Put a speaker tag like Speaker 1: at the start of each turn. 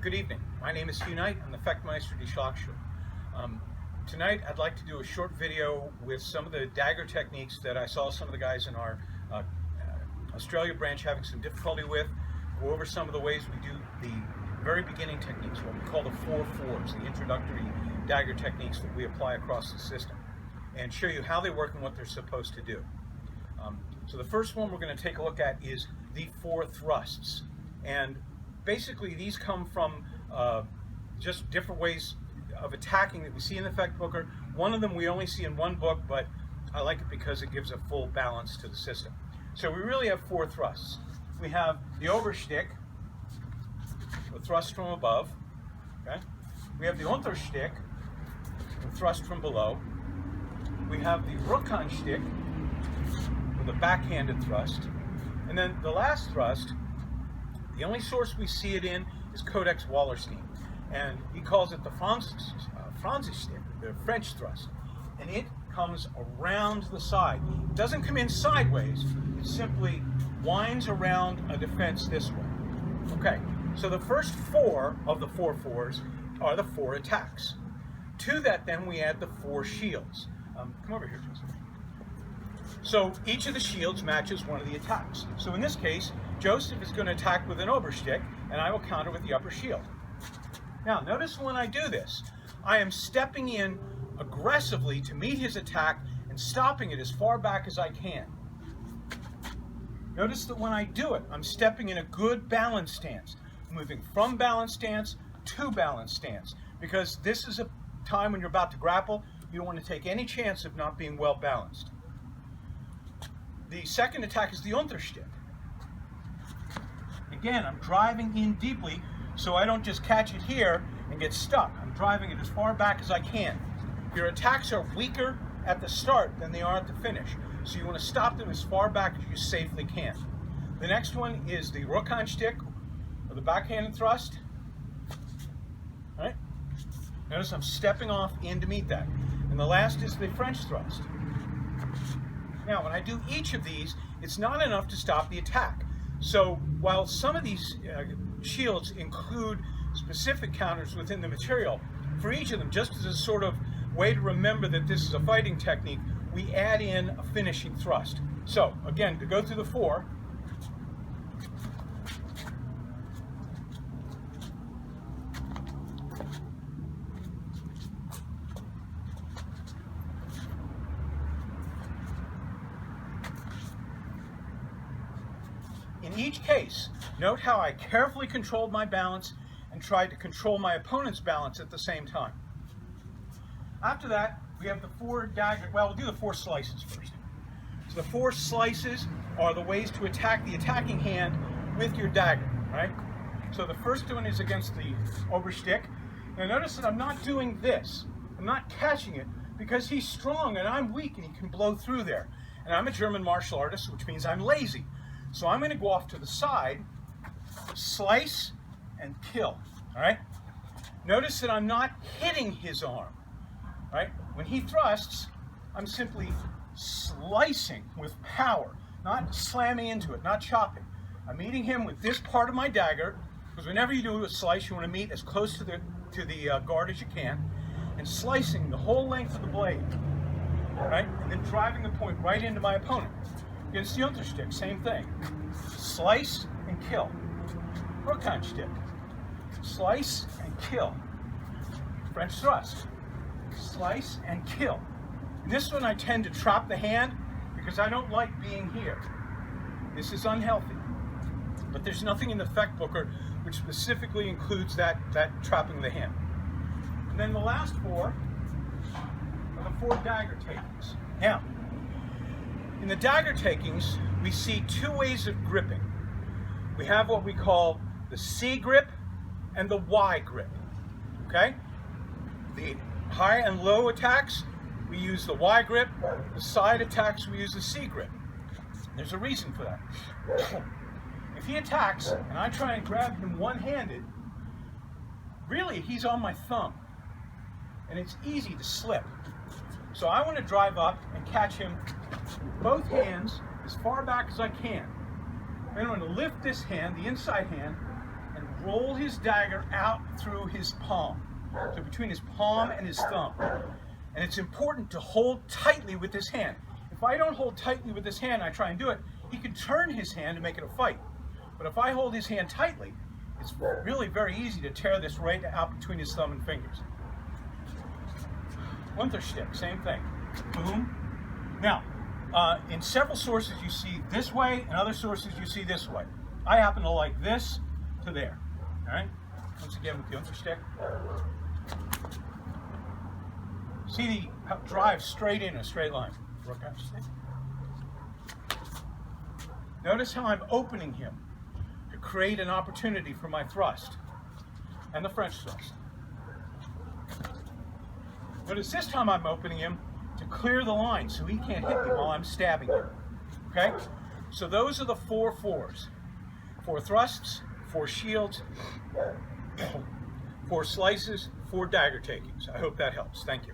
Speaker 1: Good evening. My name is Hugh Knight. I'm the Fechtmeister Die Schlachtschule. Tonight I'd like to do a short video with some of the dagger techniques that I saw some of the guys in our Australia branch having some difficulty with. Go over some of the ways we do the very beginning techniques, what we call the 4-4s, the introductory dagger techniques that we apply across the system, and show you how they work and what they're supposed to do. So the first one we're going to take a look at is the 4 thrusts. And basically these come from just different ways of attacking that we see in the Fechtbuch. One of them we only see in one book, but I like it because it gives a full balance to the system. So we really have 4 thrusts. We have the Oberstiche, the thrust from above. Okay? We have the Unterstiche, the thrust from below. We have the Rokhan stick, with a backhanded thrust. And then the last thrust, the only source we see it in is Codex Wallerstein. And he calls it the Franzstick, the French thrust. And it comes around the side. It doesn't come in sideways. It simply winds around a defense this way. Okay, so the first 4 of the 4-4s are the 4 attacks. To that then we add the 4 shields. Come over here, Joseph. So each of the shields matches one of the attacks. So in this case, Joseph is going to attack with an Oberstiche, and I will counter with the upper shield. Now, notice when I do this, I am stepping in aggressively to meet his attack and stopping it as far back as I can. Notice that when I do it, I'm stepping in a good balance stance, moving from balance stance to balance stance, because this is a time when you're about to grapple. You don't want to take any chance of not being well balanced. The second attack is the Unterstiche. Again, I'm driving in deeply so I don't just catch it here and get stuck. I'm driving it as far back as I can. Your attacks are weaker at the start than they are at the finish, so you want to stop them as far back as you safely can. The next one is the Rokhan stick, or the backhanded thrust. All right? Notice I'm stepping off in to meet that. And the last is the French thrust. Now, when I do each of these, it's not enough to stop the attack. So while some of these shields include specific counters within the material, for each of them, just as a sort of way to remember that this is a fighting technique, we add in a finishing thrust. So again, to go through the 4, in each case, note how I carefully controlled my balance and tried to control my opponent's balance at the same time. After that, we have the 4 dagger, well, we'll do the 4 slices first. So the 4 slices are the ways to attack the attacking hand with your dagger, right? So the first one is against the Oberstiche. Now notice that I'm not doing this. I'm not catching it because he's strong and I'm weak and he can blow through there. And I'm a German martial artist, which means I'm lazy. So I'm going to go off to the side, slice, and kill, all right? Notice that I'm not hitting his arm, right? When he thrusts, I'm simply slicing with power, not slamming into it, not chopping. I'm meeting him with this part of my dagger, because whenever you do a slice, you want to meet as close to the guard as you can, and slicing the whole length of the blade, right? And then driving the point right into my opponent. Against the Unterstiche, same thing. Slice and kill. Rokhan stick. Slice and kill. French thrust. Slice and kill. In this one I tend to trap the hand because I don't like being here. This is unhealthy. But there's nothing in the Fechtbuch which specifically includes that trapping the hand. And then the last 4 are the 4 dagger takings. Now, in the dagger takings, we see 2 ways of gripping. We have what we call the C grip and the Y grip, okay? The high and low attacks, we use the Y grip. The side attacks, we use the C grip. There's a reason for that. If he attacks and I try and grab him one-handed, really he's on my thumb, and it's easy to slip. So I want to drive up and catch him with both hands as far back as I can. Then I'm going to lift this hand, the inside hand, and roll his dagger out through his palm, so between his palm and his thumb. And it's important to hold tightly with this hand. If I don't hold tightly with this hand, I try and do it, he can turn his hand and make it a fight. But if I hold his hand tightly, it's really very easy to tear this right out between his thumb and fingers. Stiche, same thing. Boom. Now, in several sources you see this way, and other sources you see this way. I happen to like this to there. All right? Once again with the Stiche. See how it drives straight in a straight line. Rokhan. Notice how I'm opening him to create an opportunity for my thrust and the French thrust. Notice this time I'm opening him to clear the line so he can't hit me while I'm stabbing him. Okay? So those are the 4 fours. 4 thrusts, 4 shields, 4 slices, 4 dagger takings. I hope that helps. Thank you.